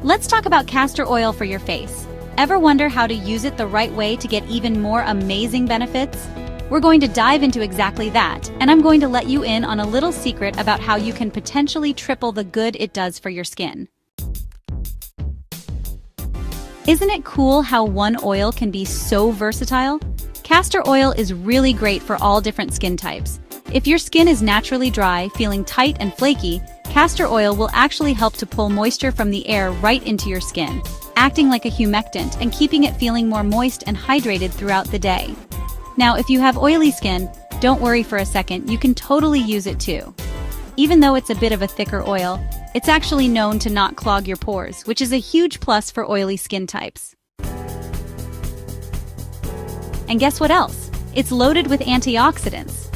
Let's talk about castor oil for your face. Ever wonder how to use it the right way to get even more amazing benefits? We're going to dive into exactly that, and I'm going to let you in on a little secret about how you can potentially triple the good it does for your skin. Isn't it cool how one oil can be so versatile? Castor oil is really great for all different skin types. If your skin is naturally dry, feeling tight and flaky, castor oil will actually help to pull moisture from the air right into your skin, acting like a humectant and keeping it feeling more moist and hydrated throughout the day. Now, if you have oily skin, don't worry for a second, you can totally use it too. Even though it's a bit of a thicker oil, it's actually known to not clog your pores, which is a huge plus for oily skin types. And guess what else? It's loaded with antioxidants.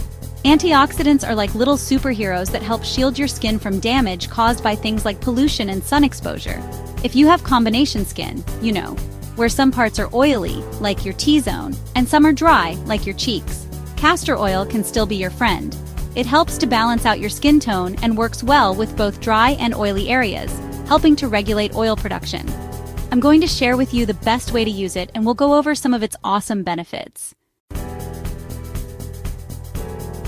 Antioxidants are like little superheroes that help shield your skin from damage caused by things like pollution and sun exposure. If you have combination skin, you know, where some parts are oily, like your T-zone, and some are dry, like your cheeks, castor oil can still be your friend. It helps to balance out your skin tone and works well with both dry and oily areas, helping to regulate oil production. I'm going to share with you the best way to use it, and we'll go over some of its awesome benefits.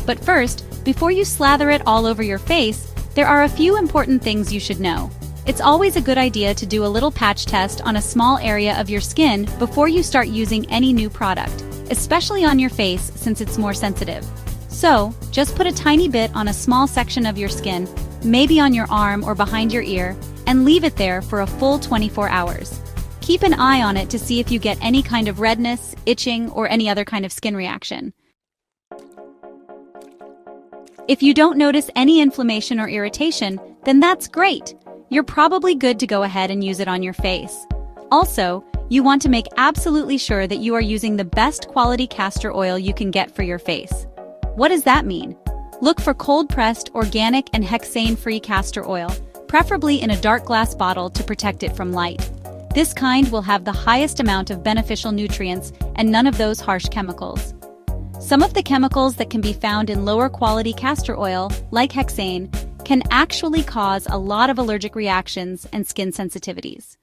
But first, before you slather it all over your face, there are a few important things you should know. It's always a good idea to do a little patch test on a small area of your skin before you start using any new product, especially on your face since it's more sensitive. So, just put a tiny bit on a small section of your skin, maybe on your arm or behind your ear, and leave it there for a full 24 hours. Keep an eye on it to see if you get any kind of redness, itching, or any other kind of skin reaction. If you don't notice any inflammation or irritation, then that's great. You're probably good to go ahead and use it on your face. Also, you want to make absolutely sure that you are using the best quality castor oil you can get for your face. What does that mean? Look for cold-pressed, organic, and hexane-free castor oil, preferably in a dark glass bottle to protect it from light. This kind will have the highest amount of beneficial nutrients and none of those harsh chemicals. Some of the chemicals that can be found in lower quality castor oil, like hexane, can actually cause a lot of allergic reactions and skin sensitivities.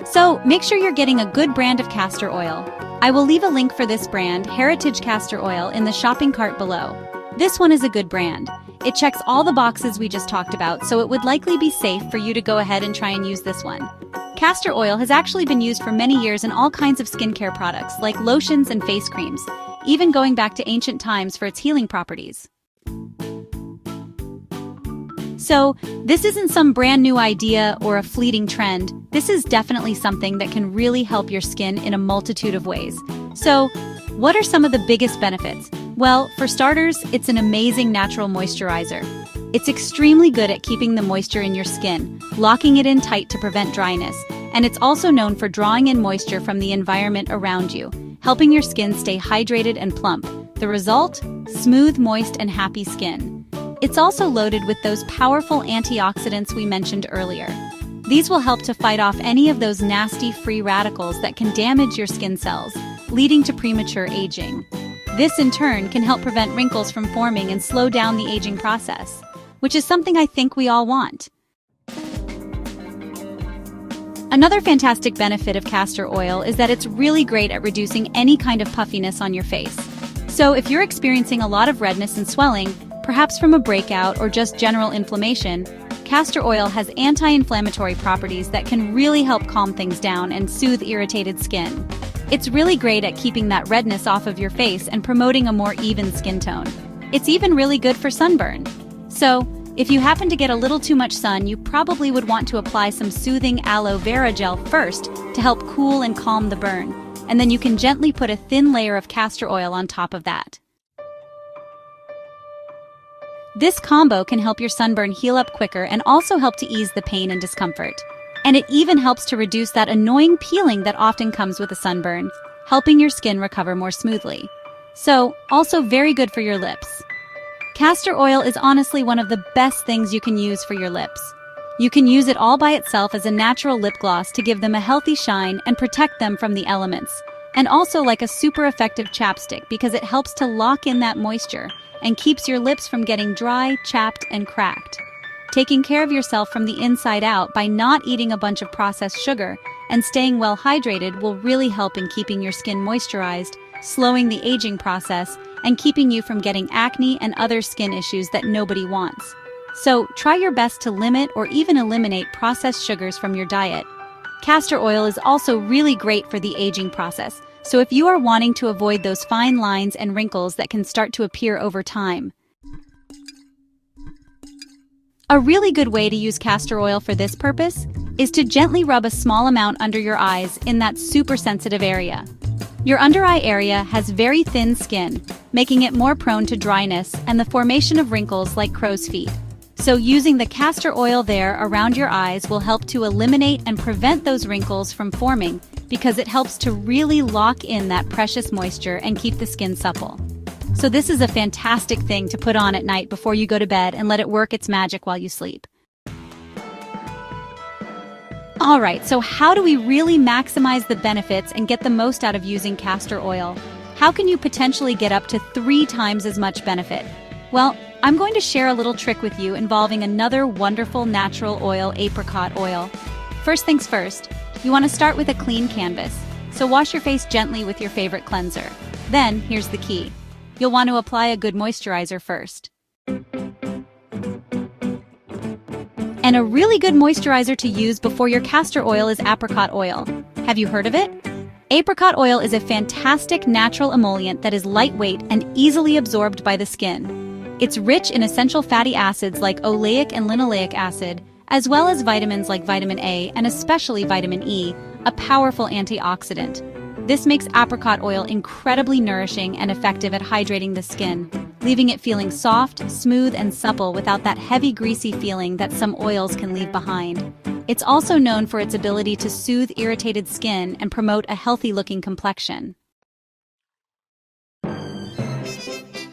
So make sure you're getting a good brand of castor oil. I will leave a link for this brand, Heritage Castor Oil, in the shopping cart below. This one is a good brand. It checks all the boxes we just talked about, so it would likely be safe for you to go ahead and try and use this one. Castor oil has actually been used for many years in all kinds of skincare products, like lotions and face creams, even going back to ancient times for its healing properties. So, this isn't some brand new idea or a fleeting trend. This is definitely something that can really help your skin in a multitude of ways. So, what are some of the biggest benefits? Well, for starters, it's an amazing natural moisturizer. It's extremely good at keeping the moisture in your skin, locking it in tight to prevent dryness, and it's also known for drawing in moisture from the environment around you, helping your skin stay hydrated and plump. The result? Smooth, moist, and happy skin. It's also loaded with those powerful antioxidants we mentioned earlier. These will help to fight off any of those nasty free radicals that can damage your skin cells, leading to premature aging. This, in turn, can help prevent wrinkles from forming and slow down the aging process, which is something I think we all want. Another fantastic benefit of castor oil is that it's really great at reducing any kind of puffiness on your face. So if you're experiencing a lot of redness and swelling, perhaps from a breakout or just general inflammation, castor oil has anti-inflammatory properties that can really help calm things down and soothe irritated skin. It's really great at keeping that redness off of your face and promoting a more even skin tone. It's even really good for sunburn. So, if you happen to get a little too much sun, you probably would want to apply some soothing aloe vera gel first to help cool and calm the burn, and then you can gently put a thin layer of castor oil on top of that. This combo can help your sunburn heal up quicker and also help to ease the pain and discomfort. And it even helps to reduce that annoying peeling that often comes with a sunburn, helping your skin recover more smoothly. So, also very good for your lips. Castor oil is honestly one of the best things you can use for your lips. You can use it all by itself as a natural lip gloss to give them a healthy shine and protect them from the elements, and also like a super effective chapstick because it helps to lock in that moisture and keeps your lips from getting dry, chapped, and cracked. Taking care of yourself from the inside out by not eating a bunch of processed sugar and staying well hydrated will really help in keeping your skin moisturized, slowing the aging process, and keeping you from getting acne and other skin issues that nobody wants. So, try your best to limit or even eliminate processed sugars from your diet. Castor oil is also really great for the aging process, so if you are wanting to avoid those fine lines and wrinkles that can start to appear over time. A really good way to use castor oil for this purpose is to gently rub a small amount under your eyes in that super sensitive area. Your under eye area has very thin skin, making it more prone to dryness and the formation of wrinkles like crow's feet. So using the castor oil there around your eyes will help to eliminate and prevent those wrinkles from forming because it helps to really lock in that precious moisture and keep the skin supple. So this is a fantastic thing to put on at night before you go to bed and let it work its magic while you sleep. Alright, so how do we really maximize the benefits and get the most out of using castor oil? How can you potentially get up to 3 times as much benefit? Well, I'm going to share a little trick with you involving another wonderful natural oil, apricot oil. First things first, you want to start with a clean canvas, so wash your face gently with your favorite cleanser. Then, here's the key. You'll want to apply a good moisturizer first. And a really good moisturizer to use before your castor oil is apricot oil. Have you heard of it? Apricot oil is a fantastic natural emollient that is lightweight and easily absorbed by the skin. It's rich in essential fatty acids like oleic and linoleic acid, as well as vitamins like vitamin A and especially vitamin E, a powerful antioxidant. This makes apricot oil incredibly nourishing and effective at hydrating the skin, leaving it feeling soft, smooth, and supple without that heavy, greasy feeling that some oils can leave behind. It's also known for its ability to soothe irritated skin and promote a healthy-looking complexion.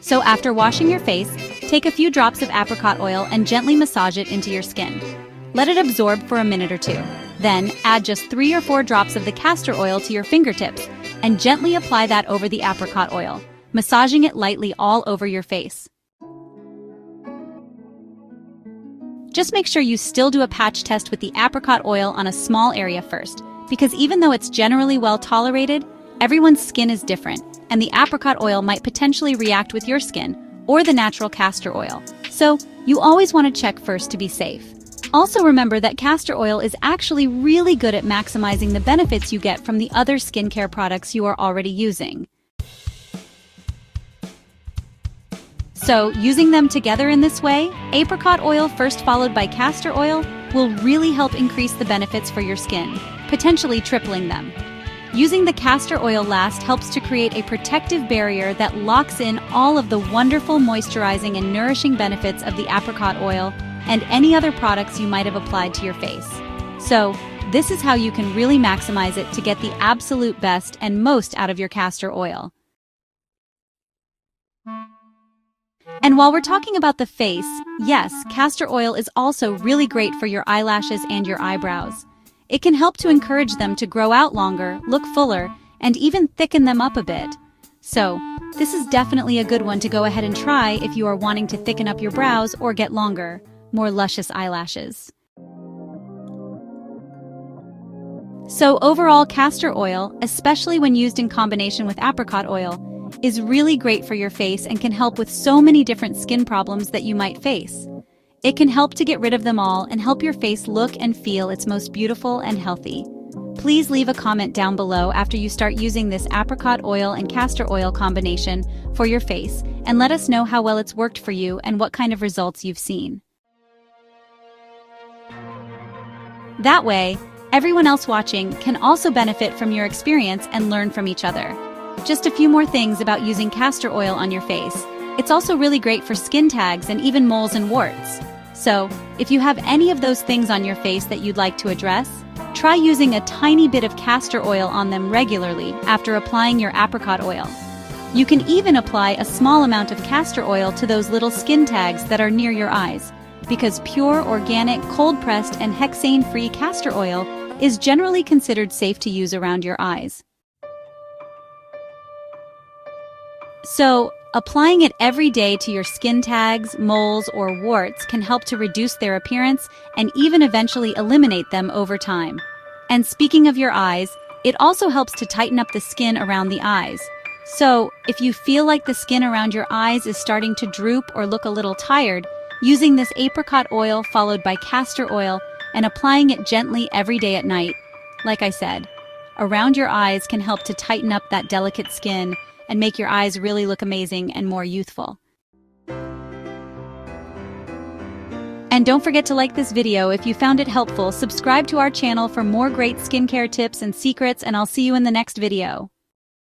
So after washing your face, take a few drops of apricot oil and gently massage it into your skin. Let it absorb for a minute or 2. Then, add just 3 or 4 drops of the castor oil to your fingertips and gently apply that over the apricot oil, massaging it lightly all over your face. Just make sure you still do a patch test with the apricot oil on a small area first, because even though it's generally well tolerated, everyone's skin is different, and the apricot oil might potentially react with your skin or the natural castor oil. So, you always want to check first to be safe. Also remember that castor oil is actually really good at maximizing the benefits you get from the other skincare products you are already using. So, using them together in this way, apricot oil first followed by castor oil, will really help increase the benefits for your skin, potentially tripling them. Using the castor oil last helps to create a protective barrier that locks in all of the wonderful moisturizing and nourishing benefits of the apricot oil and any other products you might have applied to your face. So, this is how you can really maximize it to get the absolute best and most out of your castor oil. And while we're talking about the face, yes, castor oil is also really great for your eyelashes and your eyebrows. It can help to encourage them to grow out longer, look fuller, and even thicken them up a bit. So, this is definitely a good one to go ahead and try if you are wanting to thicken up your brows or get longer, more luscious eyelashes. So overall, castor oil, especially when used in combination with apricot oil, is really great for your face and can help with so many different skin problems that you might face. It can help to get rid of them all and help your face look and feel its most beautiful and healthy. Please leave a comment down below after you start using this apricot oil and castor oil combination for your face and let us know how well it's worked for you and what kind of results you've seen. That way, everyone else watching can also benefit from your experience and learn from each other. Just a few more things about using castor oil on your face. It's also really great for skin tags and even moles and warts. So, if you have any of those things on your face that you'd like to address, try using a tiny bit of castor oil on them regularly after applying your apricot oil. You can even apply a small amount of castor oil to those little skin tags that are near your eyes, because pure, organic, cold-pressed, and hexane-free castor oil is generally considered safe to use around your eyes. So, Applying it every day to your skin tags, moles, or warts can help to reduce their appearance and even eventually eliminate them over time. And speaking of your eyes, it also helps to tighten up the skin around the eyes. So, if you feel like the skin around your eyes is starting to droop or look a little tired, using this apricot oil followed by castor oil and applying it gently every day at night, like I said, around your eyes can help to tighten up that delicate skin and make your eyes really look amazing and more youthful. And don't forget to like this video if you found it helpful, subscribe to our channel for more great skincare tips and secrets, and I'll see you in the next video.